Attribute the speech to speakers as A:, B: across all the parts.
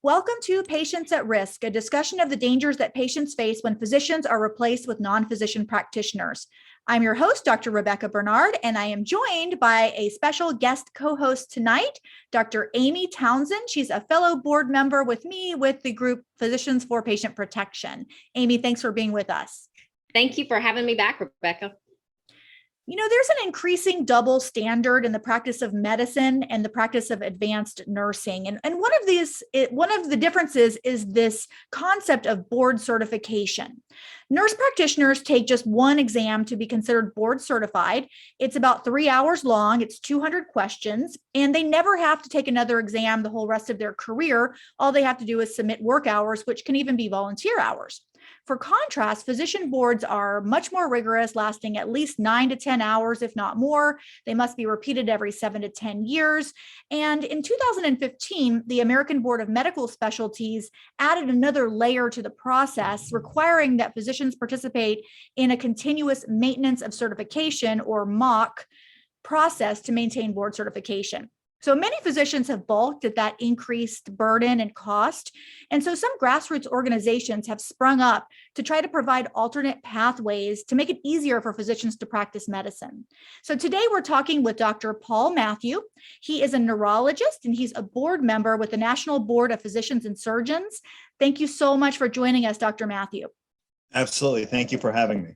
A: Welcome to Patients at Risk, a discussion of the dangers that patients face when physicians are replaced with non-physician practitioners. I'm your host, Dr. Rebecca Bernard, and I am joined by a special guest co-host tonight, Dr. Amy Townsend. She's a fellow board member with me with the group Physicians for Patient Protection. Amy, thanks for being with us.
B: Thank you for having me back, Rebecca.
A: You know, there's an increasing double standard in the practice of medicine and the practice of advanced nursing. And one of the differences is this concept of board certification. Nurse practitioners take just one exam to be considered board certified. It's about 3 hours long. It's 200 questions, and they never have to take another exam the whole rest of their career. All they have to do is submit work hours, which can even be volunteer hours. For contrast, physician boards are much more rigorous, lasting at least 9 to 10 hours, if not more. They must be repeated every 7 to 10 years. And in 2015, the American Board of Medical Specialties added another layer to the process, requiring that physicians participate in a continuous maintenance of certification, or MOC, process to maintain board certification. So many physicians have balked at that increased burden and cost. And so some grassroots organizations have sprung up to try to provide alternate pathways to make it easier for physicians to practice medicine. So today we're talking with Dr. Paul Mathew. He is a neurologist and he's a board member with the National Board of Physicians and Surgeons. Thank you so much for joining us, Dr. Mathew.
C: Absolutely. Thank you for having me.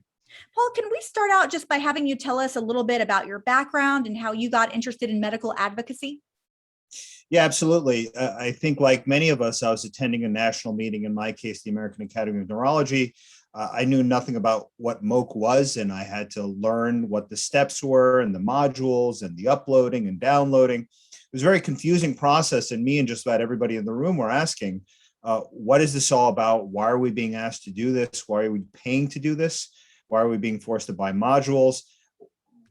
A: Paul, can we start out just by having you tell us a little bit about your background and how you got interested in medical advocacy?
C: Yeah, absolutely. I think like many of us, I was attending a national meeting, in my case, the American Academy of Neurology. I knew nothing about what MOC was, and I had to learn what the steps were and the modules and the uploading and downloading. It was a very confusing process, and me and just about everybody in the room were asking, what is this all about? Why are we being asked to do this? Why are we paying to do this? Why are we being forced to buy modules?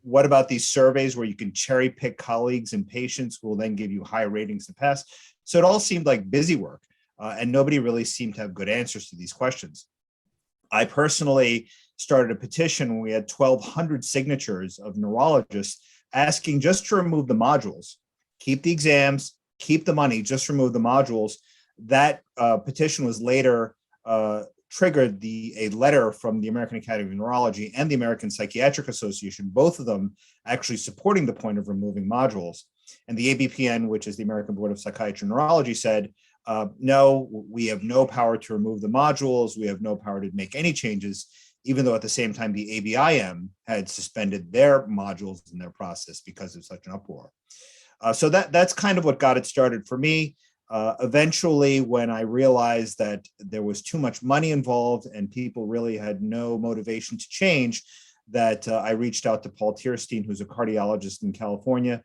C: What about these surveys where you can cherry pick colleagues and patients who will then give you high ratings to pass? So it all seemed like busy work, and nobody really seemed to have good answers to these questions. I personally started a petition when we had 1,200 signatures of neurologists asking just to remove the modules, keep the exams, keep the money, just remove the modules. That petition was later triggered a letter from the American Academy of Neurology and the American Psychiatric Association, both of them actually supporting the point of removing modules. And the ABPN, which is the American Board of Psychiatry and Neurology, said, no, we have no power to remove the modules. We have no power to make any changes, even though at the same time the ABIM had suspended their modules in their process because of such an uproar. So that's kind of what got it started for me. Eventually, when I realized that there was too much money involved and people really had no motivation to change, that I reached out to Paul Tierstein, who's a cardiologist in California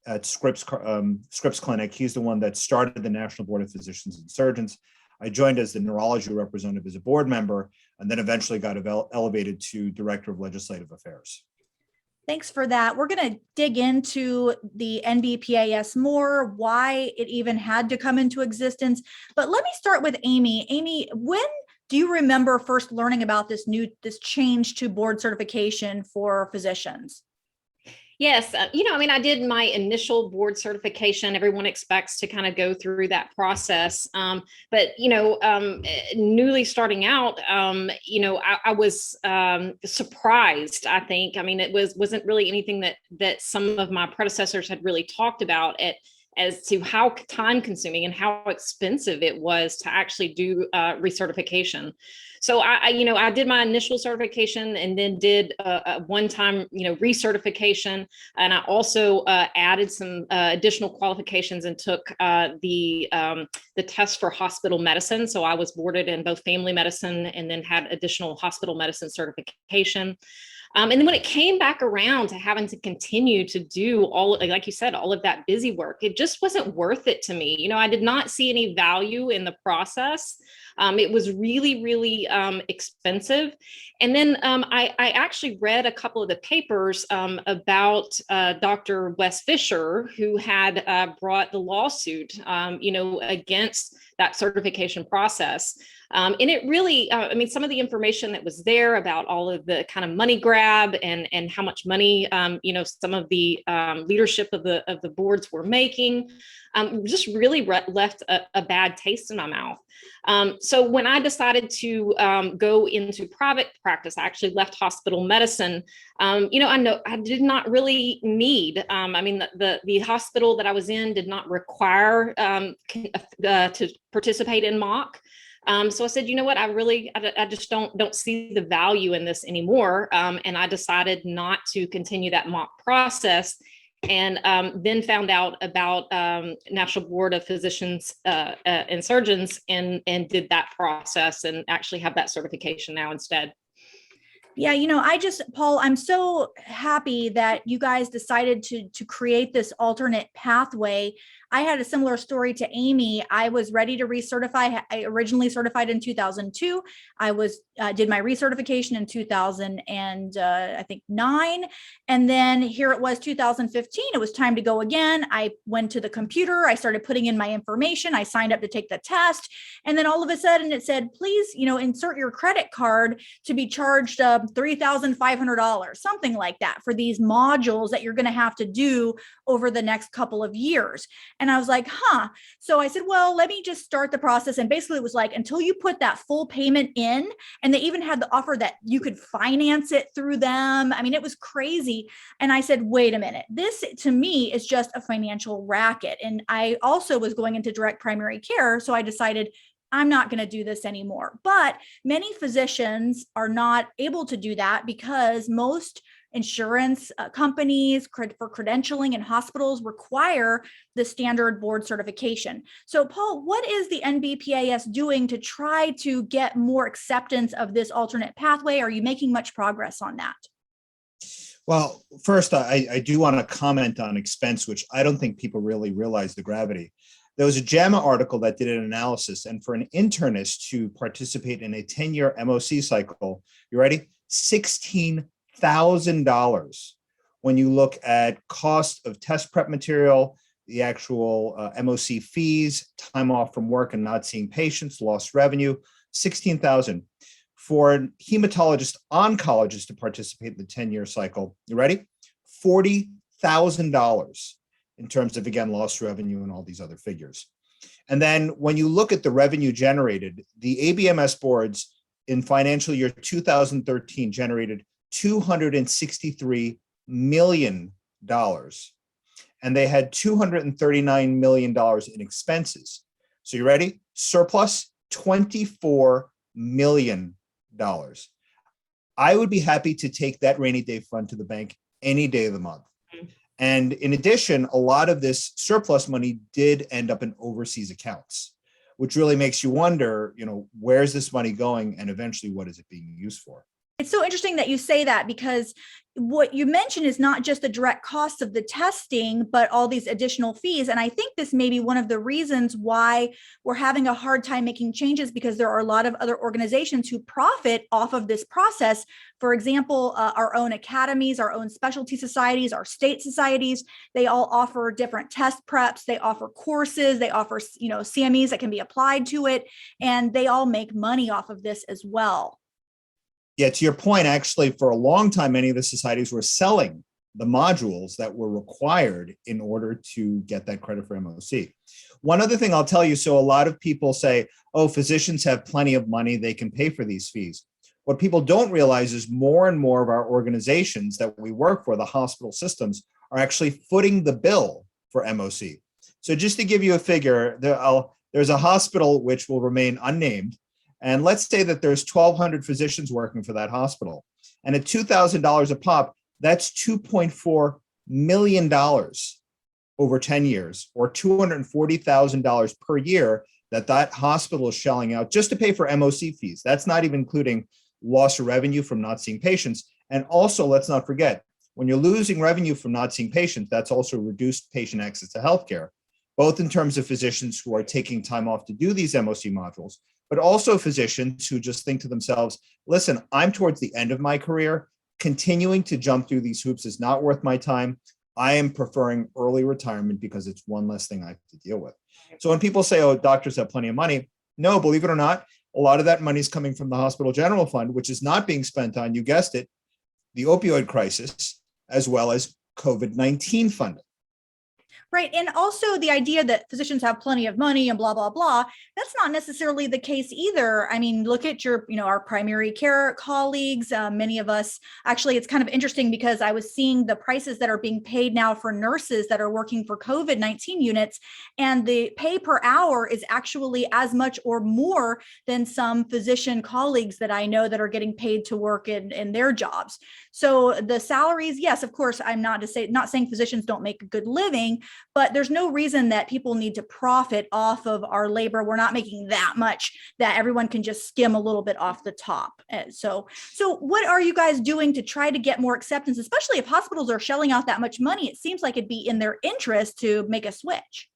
C: at Scripps Clinic. He's the one that started the National Board of Physicians and Surgeons. I joined as the neurology representative as a board member, and then eventually got elevated to Director of Legislative Affairs.
A: Thanks for that. We're going to dig into the NBPAS more, why it even had to come into existence. But let me start with Amy. Amy, when do you remember first learning about this change to board certification for physicians?
B: Yes, I did my initial board certification. Everyone expects to kind of go through that process. But newly starting out, I was surprised, I think. I mean, it wasn't really anything that some of my predecessors had really talked about as to how time consuming and how expensive it was to actually do recertification. So I did my initial certification and then did a one-time, recertification. And I also added some additional qualifications and took the test for hospital medicine. So I was boarded in both family medicine and then had additional hospital medicine certification. And then when it came back around to having to continue to do like you said, all of that busy work, it just wasn't worth it to me. I did not see any value in the process. It was really, really expensive. And then I actually read a couple of the papers about Dr. Wes Fisher, who had brought the lawsuit, against that certification process. And it really, I mean, some of the information that was there about all of the kind of money grab and how much money, some of the leadership of the boards were making, just really left a bad taste in my mouth. So when I decided to go into private practice, I actually left hospital medicine. I know I did not really need, the hospital that I was in did not require to participate in mock. So I said, you know what, I just don't see the value in this anymore. And I decided not to continue that mock process. And then found out about National Board of Physicians and Surgeons and did that process and actually have that certification now instead.
A: Yeah, Paul, I'm so happy that you guys decided to create this alternate pathway. I had a similar story to Amy. I was ready to recertify. I originally certified in 2002. I did my recertification in 2009. And then here it was 2015. It was time to go again. I went to the computer. I started putting in my information. I signed up to take the test. And then all of a sudden it said, please, insert your credit card to be charged $3,500, something like that for these modules that you're going to have to do over the next couple of years. And I was like, So I said, well, let me just start the process. And basically it was like, until you put that full payment in, and they even had the offer that you could finance it through them. I mean, it was crazy. And I said, wait a minute, this to me is just a financial racket. And I also was going into direct primary care. So I decided I'm not going to do this anymore. But many physicians are not able to do that because most insurance companies for credentialing and hospitals require the standard board certification. So Paul, what is the NBPAS doing to try to get more acceptance of this alternate pathway? Are you making much progress on that?
C: Well, first, I do want to comment on expense, which I don't think people really realize the gravity. There was a JAMA article that did an analysis, and for an internist to participate in a 10-year MOC cycle, you ready? $16,000 when you look at cost of test prep material, the actual MOC fees, time off from work and not seeing patients, lost revenue, $16,000. For a hematologist oncologist to participate in the 10-year cycle, you ready? $40,000 in terms of, again, lost revenue and all these other figures. And then when you look at the revenue generated, the ABMS boards in financial year 2013 generated $263 million. And they had $239 million in expenses. So you ready? Surplus, $24 million. I would be happy to take that rainy day fund to the bank any day of the month. And in addition, a lot of this surplus money did end up in overseas accounts, which really makes you wonder, where's this money going and eventually what is it being used for?
A: It's so interesting that you say that, because what you mentioned is not just the direct costs of the testing, but all these additional fees. And I think this may be one of the reasons why we're having a hard time making changes, because there are a lot of other organizations who profit off of this process. For example, our own academies, our own specialty societies, our state societies, they all offer different test preps. They offer courses, they offer, CMEs that can be applied to it, and they all make money off of this as well.
C: Yeah, to your point, actually, for a long time, many of the societies were selling the modules that were required in order to get that credit for MOC. One other thing I'll tell you, so a lot of people say, oh, physicians have plenty of money, they can pay for these fees. What people don't realize is more and more of our organizations that we work for, the hospital systems, are actually footing the bill for MOC. So just to give you a figure, there's a hospital which will remain unnamed. And let's say that there's 1,200 physicians working for that hospital. And at $2,000 a pop, that's $2.4 million over 10 years, or $240,000 per year that hospital is shelling out just to pay for MOC fees. That's not even including loss of revenue from not seeing patients. And also, let's not forget, when you're losing revenue from not seeing patients, that's also reduced patient access to healthcare, both in terms of physicians who are taking time off to do these MOC modules, but also physicians who just think to themselves, listen, I'm towards the end of my career. Continuing to jump through these hoops is not worth my time. I am preferring early retirement because it's one less thing I have to deal with. So when people say, oh, doctors have plenty of money, no, believe it or not, a lot of that money is coming from the hospital general fund, which is not being spent on, you guessed it, the opioid crisis, as well as COVID-19 funding.
A: Right. And also the idea that physicians have plenty of money and blah, blah, blah. That's not necessarily the case either. I mean, look at our primary care colleagues. Many of us, actually, it's kind of interesting because I was seeing the prices that are being paid now for nurses that are working for COVID-19 units. And the pay per hour is actually as much or more than some physician colleagues that I know that are getting paid to work in their jobs. So the salaries, yes, of course, I'm not saying physicians don't make a good living, but there's no reason that people need to profit off of our labor. We're not making that much that everyone can just skim a little bit off the top. So what are you guys doing to try to get more acceptance, especially if hospitals are shelling out that much money? It seems like it'd be in their interest to make a switch.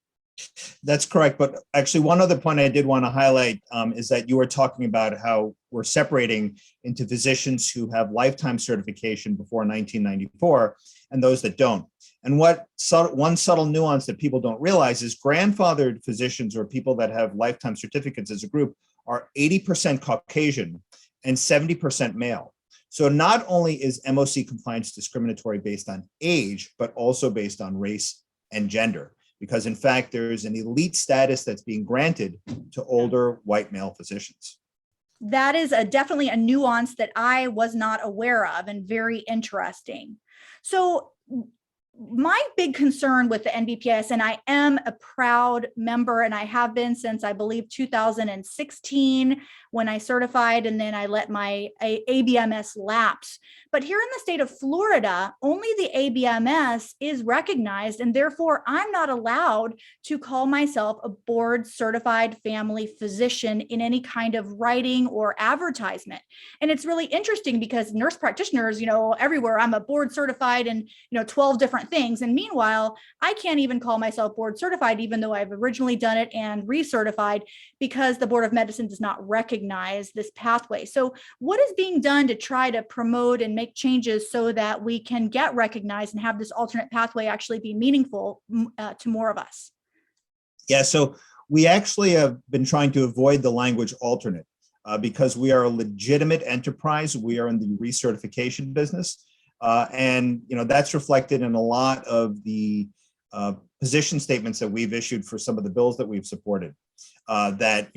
C: That's correct. But actually, one other point I did want to highlight is that you were talking about how we're separating into physicians who have lifetime certification before 1994 and those that don't. And one subtle nuance that people don't realize is grandfathered physicians or people that have lifetime certificates as a group are 80% Caucasian and 70% male. So not only is MOC compliance discriminatory based on age, but also based on race and gender, because in fact, there's an elite status that's being granted to older white male physicians.
A: That is definitely a nuance that I was not aware of and very interesting. So my big concern with the NBPAS, and I am a proud member, and I have been since I believe 2016 when I certified, and then I let my ABMS lapse. But here in the state of Florida, only the ABMS is recognized, and therefore I'm not allowed to call myself a board certified family physician in any kind of writing or advertisement. And it's really interesting because nurse practitioners, everywhere, I'm a board certified in 12 different things. And meanwhile, I can't even call myself board certified, even though I've originally done it and recertified, because the Board of Medicine does not recognize this pathway. So what is being done to try to promote and make changes so that we can get recognized and have this alternate pathway actually be meaningful to more of us?
C: Yeah, so we actually have been trying to avoid the language alternate because we are a legitimate enterprise. We are in the recertification business. And that's reflected in a lot of the position statements that we've issued for some of the bills that we've supported, that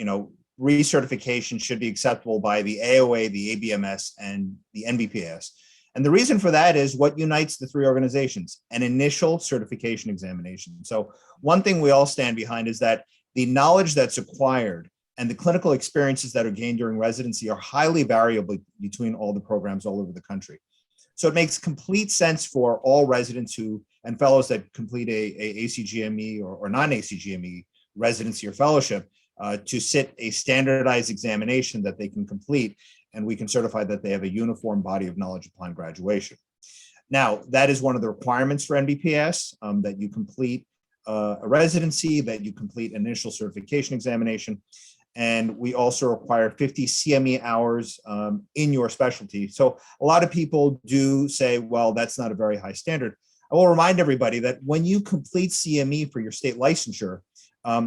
C: recertification should be acceptable by the AOA, the ABMS, and the NBPAS. And the reason for that is what unites the three organizations: an initial certification examination. So one thing we all stand behind is that the knowledge that's acquired and the clinical experiences that are gained during residency are highly variable between all the programs all over the country. So it makes complete sense for all residents and fellows that complete a ACGME or non-ACGME residency or fellowship to sit a standardized examination that they can complete, and we can certify that they have a uniform body of knowledge upon graduation. Now, that is one of the requirements for NBPAS, that you complete a residency, that you complete an initial certification examination. And we also require 50 CME hours in your specialty. So a lot of people do say, well, that's not a very high standard. I will remind everybody that when you complete CME for your state licensure,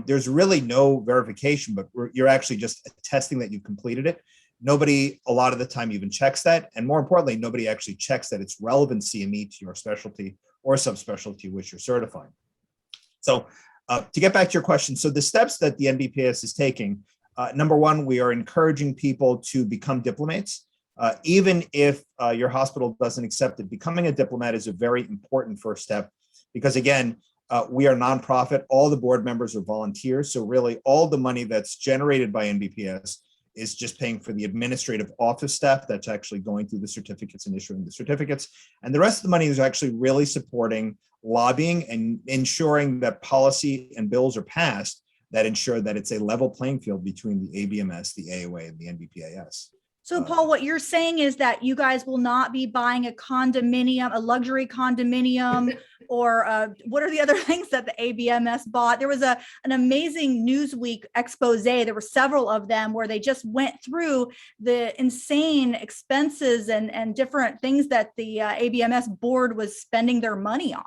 C: there's really no verification, but you're actually just attesting that you've completed it. Nobody, a lot of the time, even checks that. And more importantly, nobody actually checks that it's relevant CME to your specialty or subspecialty which you're certifying. So to get back to your question, so the steps that the NBPAS is taking, number one, we are encouraging people to become diplomats. Even if your hospital doesn't accept it, becoming a diplomat is a very important first step because, again, we are nonprofit. All the board members are volunteers. So really all the money that's generated by NBPAS is just paying for the administrative office staff that's actually going through the certificates and issuing the certificates. And the rest of the money is actually really supporting lobbying and ensuring that policy and bills are passed that ensure that it's a level playing field between the ABMS, the AOA, and the NBPAS.
A: So Paul, what you're saying is that you guys will not be buying a condominium, a luxury condominium, or what are the other things that the ABMS bought? There was an amazing Newsweek expose. There were several of them where they just went through the insane expenses and different things that the ABMS board was spending their money on.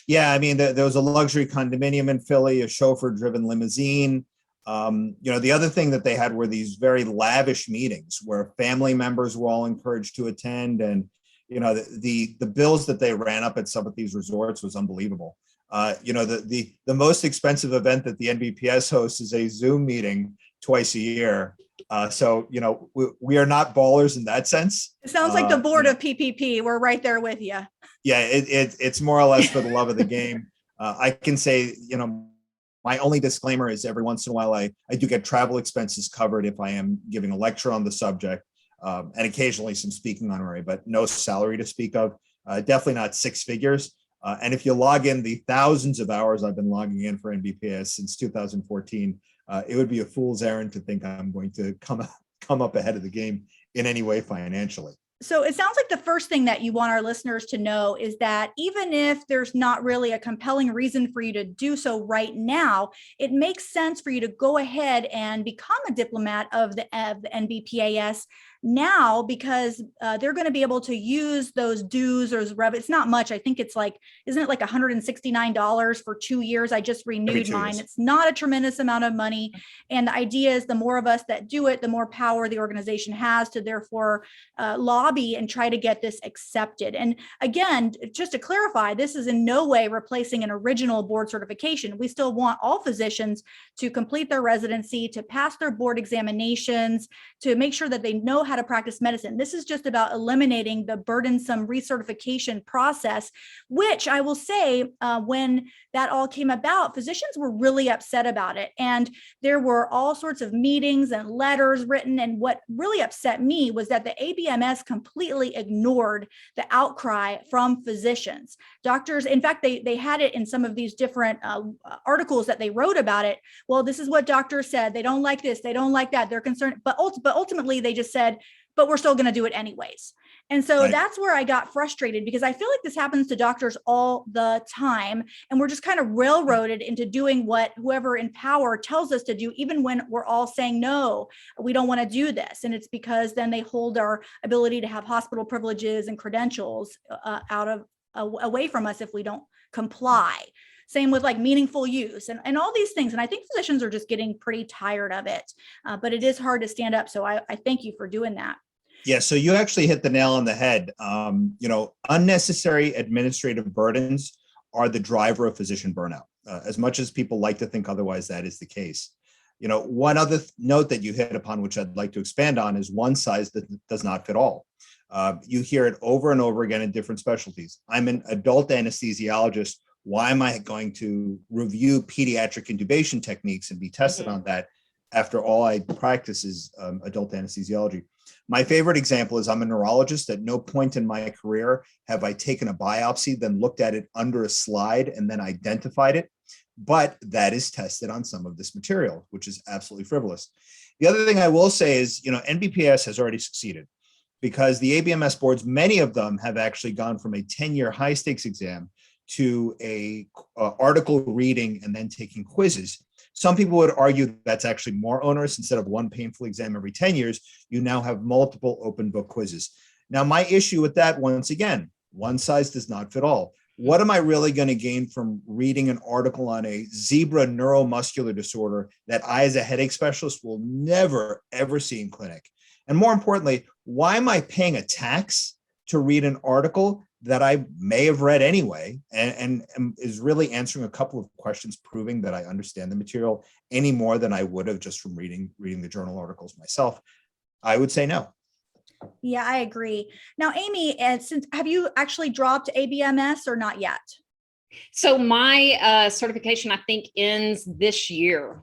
C: Yeah, I mean, there was a luxury condominium in Philly, a chauffeur-driven limousine. The other thing that they had were these very lavish meetings where family members were all encouraged to attend, and the bills that they ran up at some of these resorts was unbelievable. The most expensive event that the NBPAS hosts is a Zoom meeting twice a year. We are not ballers in that sense.
A: It sounds like the board of PPP. We're right there with you.
C: Yeah, it's more or less for the love of the game. I can say, my only disclaimer is every once in a while I do get travel expenses covered if I am giving a lecture on the subject, and occasionally some speaking honorary, but no salary to speak of. Definitely not six figures. And if you log in the thousands of hours I've been logging in for NBPAS since 2014, it would be a fool's errand to think I'm going to come up ahead of the game in any way financially.
A: So it sounds like the first thing that you want our listeners to know is that even if there's not really a compelling reason for you to do so right now, it makes sense for you to go ahead and become a diplomat of the NBPAS now, because they're going to be able to use those dues or it's not much. I think it's like, isn't it like $169 for 2 years? I just renewed mine. It's not a tremendous amount of money. And the idea is the more of us that do it, the more power the organization has to therefore lobby and try to get this accepted. And again, just to clarify, this is in no way replacing an original board certification. We still want all physicians to complete their residency, to pass their board examinations, to make sure that they know how to practice medicine. This is just about eliminating the burdensome recertification process, which I will say, when that all came about, physicians were really upset about it. And there were all sorts of meetings and letters written. And what really upset me was that the ABMS completely ignored the outcry from physicians. Doctors, in fact, they had it in some of these different articles that they wrote about it. Well, this is what doctors said. They don't like this. They don't like that. They're concerned. But ultimately, they just said, but we're still going to do it anyways. And so that's where I got frustrated, because I feel like this happens to doctors all the time. And we're just kind of railroaded into doing what whoever in power tells us to do, even when we're all saying, no, we don't want to do this. And it's because then they hold our ability to have hospital privileges and credentials away from us if we don't comply. Same with like meaningful use and all these things. And I think physicians are just getting pretty tired of it, but it is hard to stand up. So I thank you for doing that.
C: Yeah, so you actually hit the nail on the head. Unnecessary administrative burdens are the driver of physician burnout. As much as people like to think otherwise, that is the case. One other note that you hit upon, which I'd like to expand on, is one size that does not fit all. You hear it over and over again in different specialties. I'm an adult anesthesiologist. Why am I going to review pediatric intubation techniques and be tested on that after all I practice is adult anesthesiology? My favorite example is I'm a neurologist. At no point in my career have I taken a biopsy, then looked at it under a slide and then identified it. But that is tested on some of this material, which is absolutely frivolous. The other thing I will say is, NBPAS has already succeeded because the ABMS boards, many of them have actually gone from a 10-year high stakes exam to a article reading and then taking quizzes. Some people would argue that's actually more onerous. Instead of one painful exam every 10 years, you now have multiple open book quizzes. Now, my issue with that, once again, one size does not fit all. What am I really going to gain from reading an article on a zebra neuromuscular disorder that I, as a headache specialist, will never, ever see in clinic? And more importantly, why am I paying a tax to read an article that I may have read anyway, and is really answering a couple of questions, proving that I understand the material any more than I would have just from reading the journal articles myself? I would say no.
A: Yeah, I agree. Now, Amy, have you actually dropped ABMS or not yet?
B: So my certification, I think, ends this year.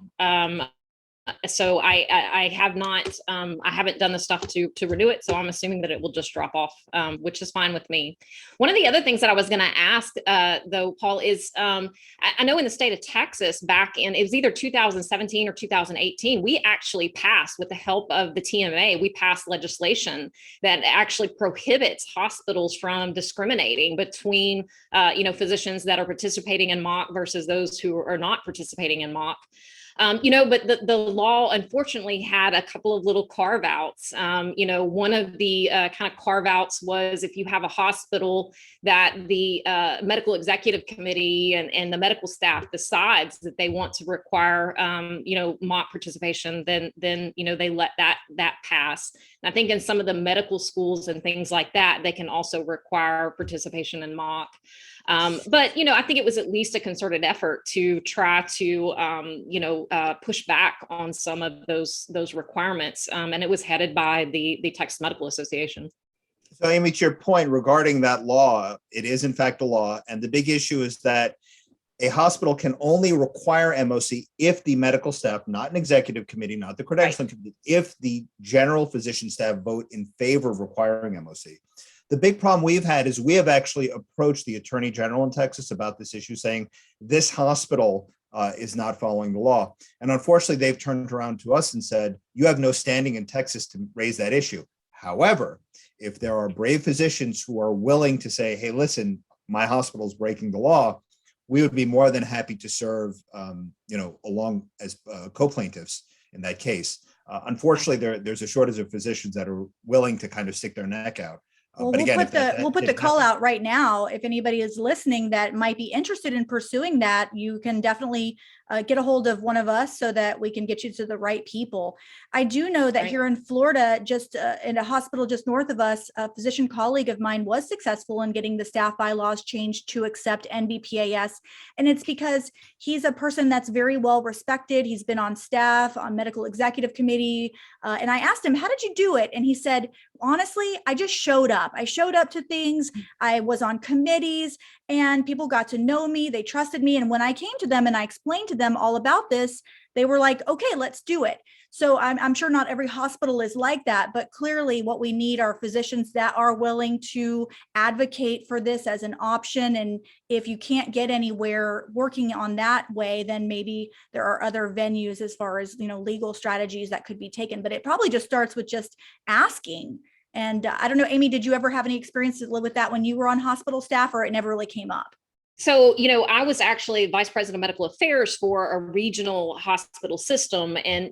B: So I have not, I haven't done the stuff to renew it. So I'm assuming that it will just drop off, which is fine with me. One of the other things that I was going to ask, though, Paul, is I know in the state of Texas back in, it was either 2017 or 2018, we actually passed, with the help of the TMA, we passed legislation that actually prohibits hospitals from discriminating between, physicians that are participating in mock versus those who are not participating in mock. But the law unfortunately had a couple of little carve outs. One of the kind of carve outs was if you have a hospital that the medical executive committee and the medical staff decides that they want to require, mock participation, then they let that pass. And I think in some of the medical schools and things like that, they can also require participation in mock. But I think it was at least a concerted effort to try to, push back on some of those requirements. And it was headed by the Texas Medical Association.
C: So, Amy, to your point regarding that law, it is in fact a law. And the big issue is that a hospital can only require MOC if the medical staff, not an executive committee, not the credentialing committee, if the general physician staff vote in favor of requiring MOC. The big problem we've had is we have actually approached the Attorney General in Texas about this issue, saying this hospital is not following the law. And unfortunately, they've turned around to us and said, you have no standing in Texas to raise that issue. However, if there are brave physicians who are willing to say, hey, listen, my hospital is breaking the law, we would be more than happy to serve, along as co-plaintiffs in that case. Unfortunately, there's a shortage of physicians that are willing to kind of stick their neck out.
A: Well,
C: But again,
A: we'll put the call out right now. If anybody is listening that might be interested in pursuing that, you can definitely get a hold of one of us so that we can get you to the right people. I do know that here in Florida, just in a hospital just north of us, a physician colleague of mine was successful in getting the staff bylaws changed to accept NBPAS. And it's because he's a person that's very well respected. He's been on staff, on medical executive committee. And I asked him, how did you do it? And he said, honestly, I just showed up. I showed up to things. I was on committees and people got to know me. They trusted me. And when I came to them and I explained to them all about this, they were like, okay, let's do it. So I'm sure not every hospital is like that, but clearly what we need are physicians that are willing to advocate for this as an option. And if you can't get anywhere working on that way, then maybe there are other venues as far as, legal strategies that could be taken. But it probably just starts with just asking. And I don't know, Amy, did you ever have any experience with that when you were on hospital staff, or it never really came up?
B: So, I was actually vice president of medical affairs for a regional hospital system, and,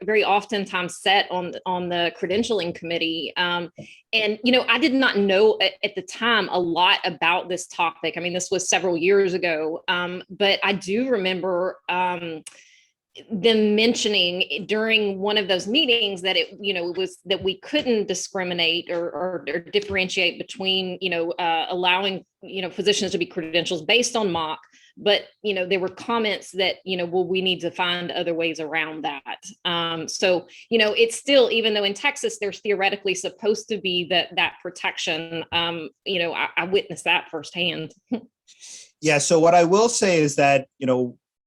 B: very oftentimes sat on the credentialing committee. And, I did not know at the time a lot about this topic. I mean, this was several years ago, but I do remember them mentioning during one of those meetings that it was that we couldn't discriminate or differentiate between, allowing, physicians to be credentials based on mock, but, there were comments that, we need to find other ways around that. So, it's still, even though in Texas, there's theoretically supposed to be that protection, I witnessed that firsthand.
C: Yeah. So what I will say is that,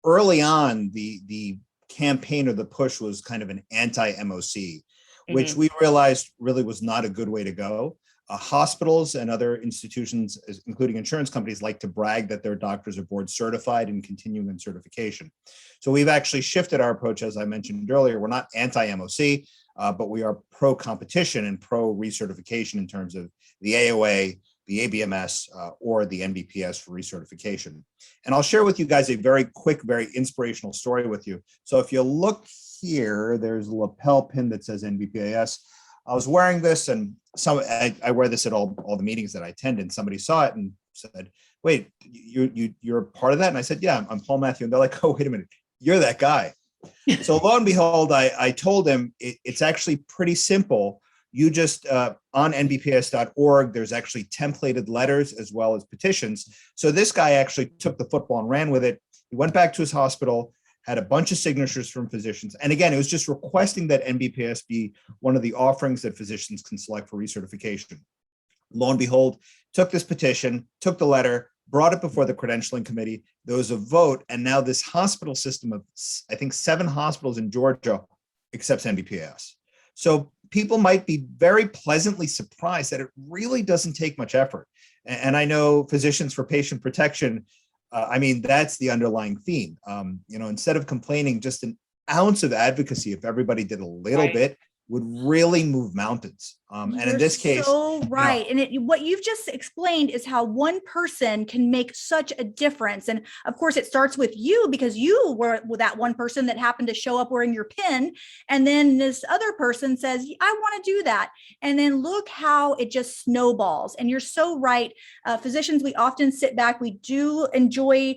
C: early on, the campaign or the push was kind of an anti-MOC, which we realized really was not a good way to go. Hospitals and other institutions, including insurance companies, like to brag that their doctors are board certified and continuing in certification. So we've actually shifted our approach, as I mentioned earlier. We're not anti-MOC, but we are pro-competition and pro-recertification in terms of the AOA, the ABMS, or the NBPAS for recertification. And I'll share with you guys a very quick, very inspirational story with you. So if you look here, there's a lapel pin that says NBPAS. I was wearing this, and I wear this at all the meetings that I attend, and somebody saw it and said, wait, you're part of that? And I said, yeah, I'm Paul Mathew. And they're like, oh, wait a minute, you're that guy. So lo and behold, I told them it's actually pretty simple. You just on nbpas.org, there's actually templated letters as well as petitions. So this guy actually took the football and ran with it. He went back to his hospital, had a bunch of signatures from physicians. And again, it was just requesting that NBPAS be one of the offerings that physicians can select for recertification. Lo and behold, took this petition, took the letter, brought it before the credentialing committee. There was a vote. And now this hospital system of, I think, 7 hospitals in Georgia accepts NBPAS. So people might be very pleasantly surprised that it really doesn't take much effort. And I know Physicians for Patient Protection, that's the underlying theme. Instead of complaining, just an ounce of advocacy, if everybody did a little bit, would really move mountains. And in
A: You're
C: this case,
A: so right. And what you've just explained is how one person can make such a difference. And of course, it starts with you because you were that one person that happened to show up wearing your pin. And then this other person says, I want to do that. And then look how it just snowballs. And you're so right. Physicians, we often sit back. We do enjoy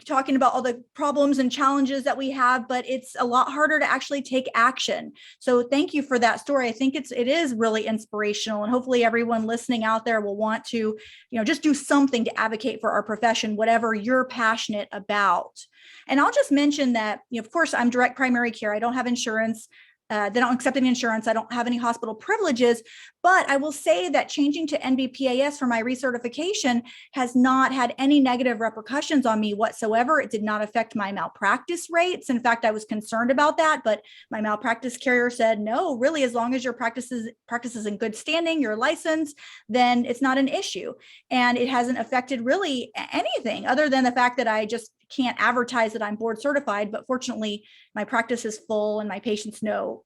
A: talking about all the problems and challenges that we have, but it's a lot harder to actually take action. So thank you for that story. I think it is really inspirational, and hopefully everyone listening out there will want to, just do something to advocate for our profession, whatever you're passionate about. And I'll just mention that, of course, I'm direct primary care. I don't have insurance. They don't accept any insurance. I don't have any hospital privileges, but I will say that changing to NBPAS for my recertification has not had any negative repercussions on me whatsoever. It did not affect my malpractice rates. In fact, I was concerned about that, but my malpractice carrier said, no, really, as long as your practice is in good standing, your license, then it's not an issue. And it hasn't affected really anything other than the fact that I just can't advertise that I'm board certified, but fortunately my practice is full and my patients know,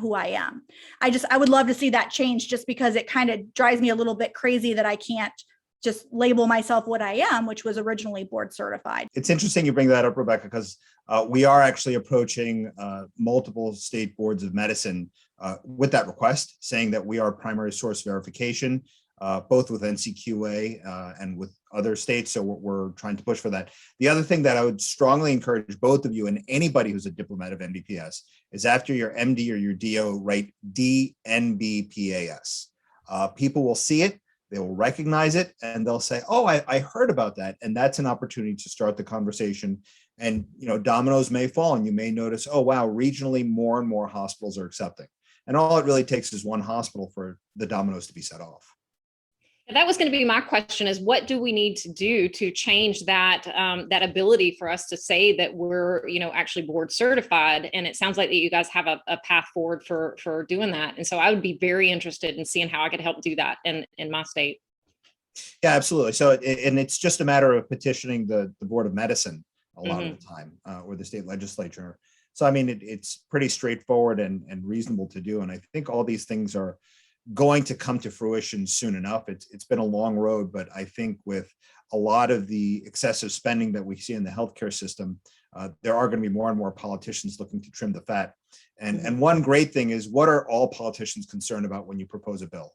A: who I am. I would love to see that change, just because it kind of drives me a little bit crazy that I can't just label myself what I am, which was originally board certified.
C: It's interesting you bring that up, Rebecca, because we are actually approaching multiple state boards of medicine with that request, saying that we are primary source verification, both with NCQA and with other states. So we're trying to push for that. The other thing that I would strongly encourage both of you and anybody who's a diplomat of NBPAS is, after your MD or your DO, write DNBPAS. People will see it, they will recognize it, and they'll say, oh, I heard about that. And that's an opportunity to start the conversation. And, dominoes may fall, and you may notice, oh, wow, regionally more and more hospitals are accepting. And all it really takes is one hospital for the dominoes to be set off.
B: That was going to be my question: is what do we need to do to change that that ability for us to say that we're actually board certified? And it sounds like that you guys have a path forward for doing that. And so I would be very interested in seeing how I could help do that in my state.
C: Yeah, absolutely. So and it's just a matter of petitioning the Board of Medicine a lot of the time, or the state legislature. So I mean, it's pretty straightforward and reasonable to do. And I think all these things are going to come to fruition soon enough. It's been a long road, but I think with a lot of the excessive spending that we see in the healthcare system, there are going to be more and more politicians looking to trim the fat. And one great thing is, what are all politicians concerned about when you propose a bill?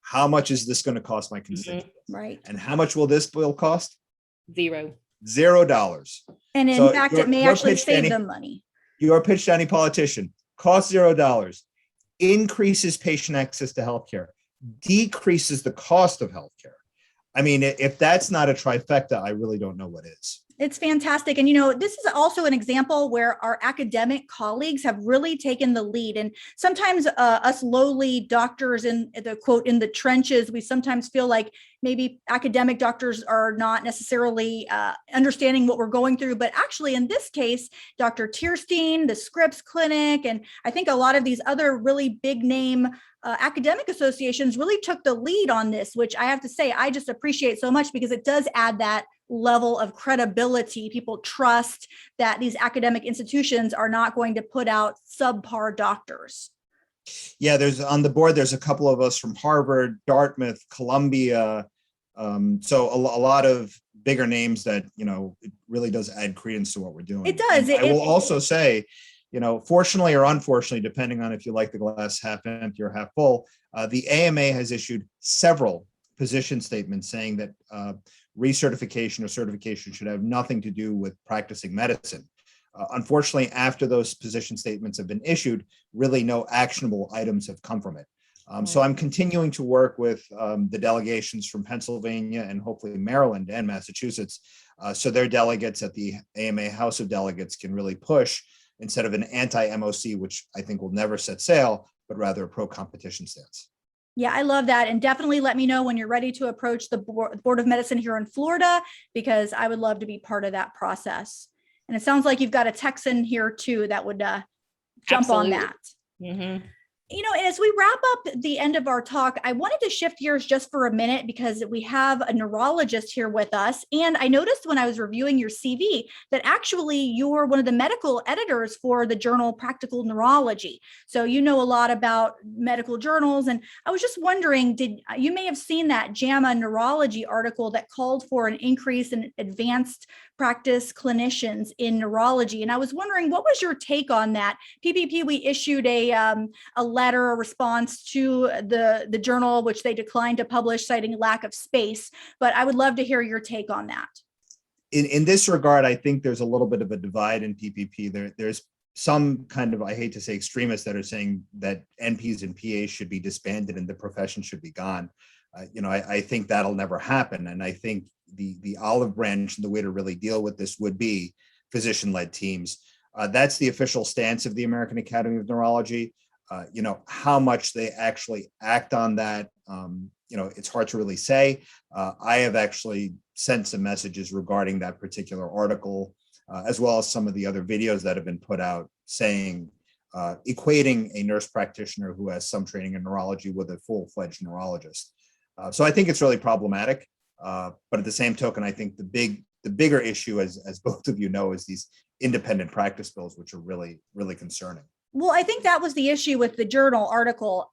C: How much is this going to cost my constituents?
A: Right.
C: And how much will this bill cost?
B: $0.
C: $0.
A: And in fact, it may actually save them money.
C: Your pitch to any politician: costs $0. Increases patient access to healthcare, decreases the cost of healthcare. I mean, if that's not a trifecta, I really don't know what is.
A: It's fantastic. And, this is also an example where our academic colleagues have really taken the lead. And sometimes us lowly doctors in the quote, in the trenches, we sometimes feel like maybe academic doctors are not necessarily understanding what we're going through. But actually, in this case, Dr. Tierstein, the Scripps Clinic, and I think a lot of these other really big name academic associations really took the lead on this, which I have to say, I just appreciate so much, because it does add that level of credibility. People trust that these academic institutions are not going to put out subpar doctors.
C: Yeah, there's on the board, there's a couple of us from Harvard, Dartmouth, Columbia. So a lot of bigger names that, it really does add credence to what we're doing.
A: It does.
C: I will also say, fortunately or unfortunately, depending on if you like the glass half empty or half full, the AMA has issued several position statements saying that recertification or certification should have nothing to do with practicing medicine. Unfortunately, after those position statements have been issued, really no actionable items have come from it. So I'm continuing to work with the delegations from Pennsylvania and hopefully Maryland and Massachusetts, so their delegates at the AMA House of Delegates can really push, instead of an anti-MOC, which I think will never set sail, but rather a pro-competition stance.
A: Yeah, I love that. And definitely let me know when you're ready to approach the Board of Medicine here in Florida, because I would love to be part of that process. And it sounds like you've got a Texan here too that would jump
B: Absolutely.
A: on that. And as we wrap up the end of our talk, I wanted to shift gears just for a minute because we have a neurologist here with us. And I noticed when I was reviewing your CV that actually you're one of the medical editors for the journal Practical Neurology. So you know a lot about medical journals. And I was just wondering, you may have seen that JAMA Neurology article that called for an increase in advanced practice clinicians in neurology. And I was wondering, what was your take on that? PPP, we issued a letter, a response to the journal, which they declined to publish, citing lack of space. But I would love to hear your take on that.
C: In this regard, I think there's a little bit of a divide in PPP. There's some kind of, I hate to say extremists that are saying that NPs and PAs should be disbanded and the profession should be gone. I think that'll never happen. And I think the olive branch and the way to really deal with this would be physician-led teams. That's the official stance of the American Academy of Neurology. How much they actually act on that, it's hard to really say. I have actually sent some messages regarding that particular article, as well as some of the other videos that have been put out saying, equating a nurse practitioner who has some training in neurology with a full-fledged neurologist. So I think it's really problematic. But at the same token, I think the bigger issue, as both of you know, is these independent practice bills, which are really, really concerning.
A: Well, I think that was the issue with the journal article.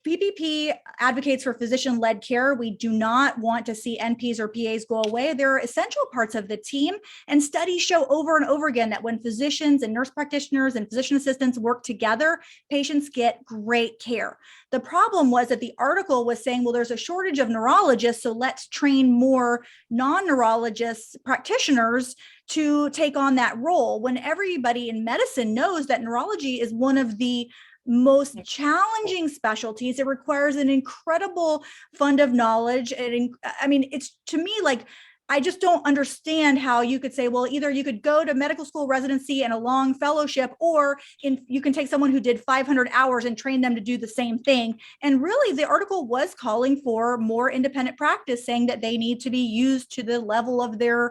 A: PPP advocates for physician-led care. We do not want to see NPs or PAs go away. They're essential parts of the team, and studies show over and over again that when physicians and nurse practitioners and physician assistants work together, patients get great care. The problem was that the article was saying, well, there's a shortage of neurologists, so let's train more non-neurologist practitioners to take on that role, when everybody in medicine knows that neurology is one of the most challenging specialties. It requires an incredible fund of knowledge. It's, to me, like, I just don't understand how you could say, well, either you could go to medical school residency and a long fellowship, or you can take someone who did 500 hours and train them to do the same thing. And really, the article was calling for more independent practice, saying that they need to be used to the level of the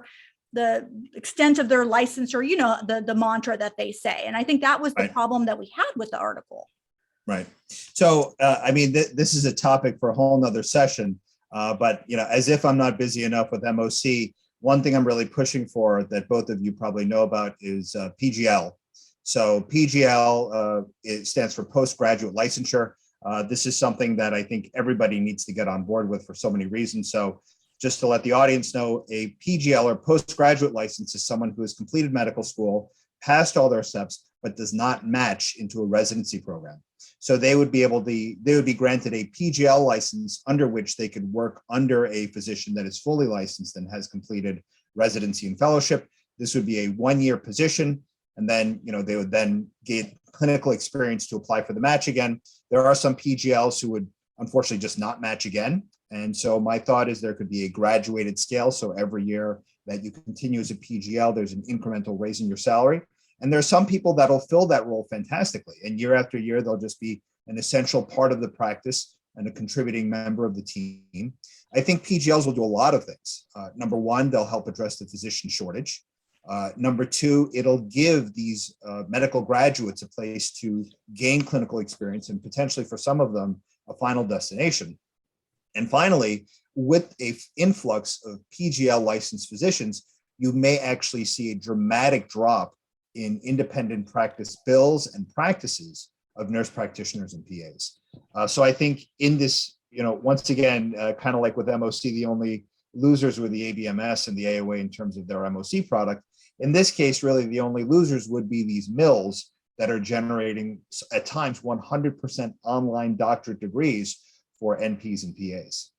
A: extent of their licensure, the mantra that they say. And I think that was the problem that we had with the article.
C: Right. So, this is a topic for a whole nother session. But, as if I'm not busy enough with MOC, one thing I'm really pushing for that both of you probably know about is PGL. So PGL, it stands for postgraduate licensure. This is something that I think everybody needs to get on board with for so many reasons. So just to let the audience know, a PGL or postgraduate license is someone who has completed medical school, passed all their steps, but does not match into a residency program. So they would be granted a PGL license under which they could work under a physician that is fully licensed and has completed residency and fellowship. This would be a 1-year position. And then, they would then get clinical experience to apply for the match again. There are some PGLs who would unfortunately just not match again. And so my thought is there could be a graduated scale. So every year that you continue as a PGL, there's an incremental raise in your salary. And there are some people that'll fill that role fantastically. And year after year, they'll just be an essential part of the practice and a contributing member of the team. I think PGLs will do a lot of things. Number one, they'll help address the physician shortage. Number two, it'll give these medical graduates a place to gain clinical experience and potentially for some of them, a final destination. And finally, with an influx of PGL licensed physicians, you may actually see a dramatic drop in independent practice bills and practices of nurse practitioners and PAs. So I think in this, once again, kind of like with MOC, the only losers were the ABMS and the AOA in terms of their MOC product. In this case, really, the only losers would be these mills that are generating at times 100% online doctorate degrees for NPs and PAs.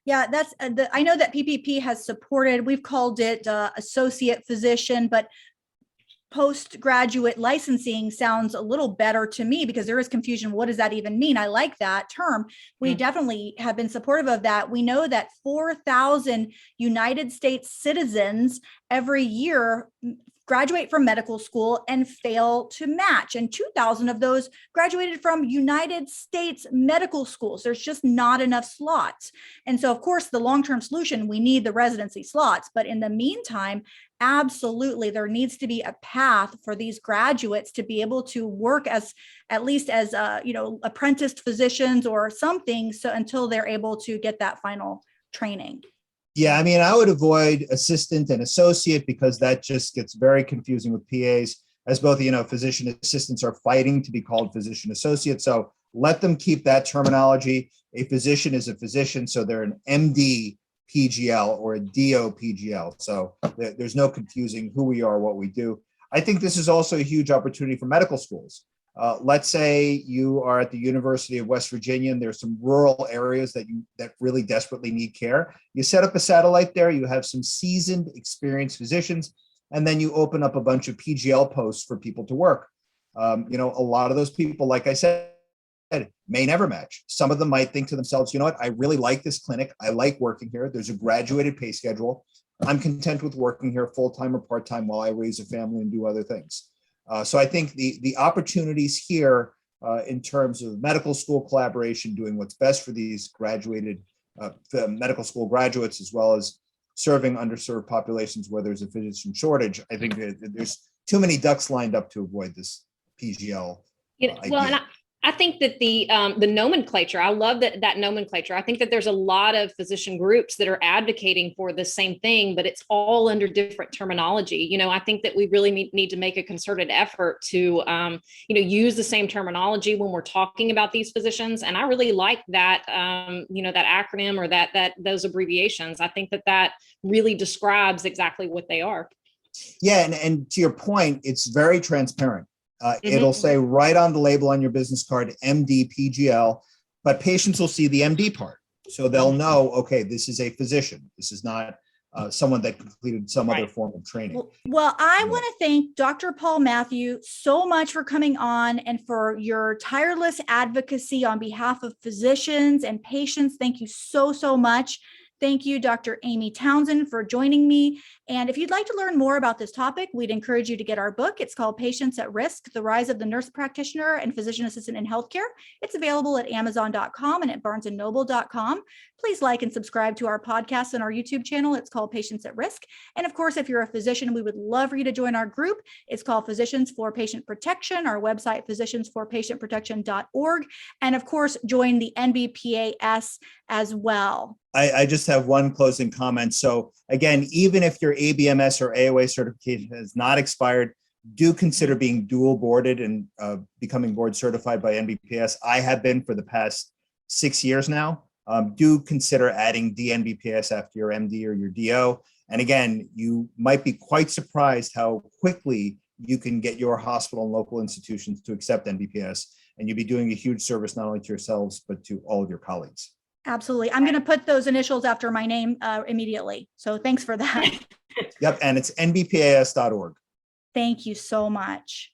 A: Yeah, that's I know that PPP has supported, we've called it associate physician, but postgraduate licensing sounds a little better to me because there is confusion. What does that even mean? I like that term. We definitely have been supportive of that. We know that 4,000 United States citizens every year graduate from medical school and fail to match. And 2,000 of those graduated from United States medical schools. There's just not enough slots. And so, of course, the long-term solution, we need the residency slots. But in the meantime, absolutely, there needs to be a path for these graduates to be able to work as at least as apprenticed physicians or something, so until they're able to get that final training.
C: Yeah, I mean, I would avoid assistant and associate because that just gets very confusing with PAs, as both, physician assistants are fighting to be called physician associates. So let them keep that terminology. A physician is a physician, so they're an MD PGL or a DO PGL. So there's no confusing who we are, what we do. I think this is also a huge opportunity for medical schools. Let's say you are at the University of West Virginia and there's some rural areas that really desperately need care. You set up a satellite there, you have some seasoned, experienced physicians, and then you open up a bunch of PGL posts for people to work. A lot of those people, like I said, may never match. Some of them might think to themselves, you know what, I really like this clinic. I like working here. There's a graduated pay schedule. I'm content with working here full-time or part-time while I raise a family and do other things. So I think the opportunities here in terms of medical school collaboration, doing what's best for these graduated medical school graduates, as well as serving underserved populations where there's a physician shortage, I think there's too many ducks lined up to avoid this PGL idea.
B: Well, and I think that the nomenclature, I love that nomenclature. I think that there's a lot of physician groups that are advocating for the same thing, but it's all under different terminology. I think that we really need to make a concerted effort to, use the same terminology when we're talking about these physicians. And I really like that, that acronym or that those abbreviations. I think that really describes exactly what they are.
C: Yeah, and to your point, it's very transparent. It'll say right on the label on your business card, MD PGL, but patients will see the MD part. So they'll know, okay, this is a physician. This is not someone that completed some other form of training.
A: Well, I want to thank Dr. Paul Mathew so much for coming on and for your tireless advocacy on behalf of physicians and patients. Thank you so, so much. Thank you, Dr. Amy Townsend, for joining me. And if you'd like to learn more about this topic, we'd encourage you to get our book. It's called Patients at Risk: The Rise of the Nurse Practitioner and Physician Assistant in Healthcare. It's available at Amazon.com and at BarnesandNoble.com. Please like and subscribe to our podcast and our YouTube channel. It's called Patients at Risk. And of course, if you're a physician, we would love for you to join our group. It's called Physicians for Patient Protection. Our website, physiciansforpatientprotection.org. And of course, join the NBPAS as well.
C: I just have one closing comment. So again, even if your ABMS or AOA certification has not expired, do consider being dual boarded and becoming board certified by NBPAS. I have been for the past 6 years now. Do consider adding DNBPAS after your MD or your DO. And again, you might be quite surprised how quickly you can get your hospital and local institutions to accept NBPAS. And you'll be doing a huge service not only to yourselves, but to all of your colleagues.
A: Absolutely. I'm going to put those initials after my name immediately. So thanks for that.
C: Yep. And it's nbpas.org.
A: Thank you so much.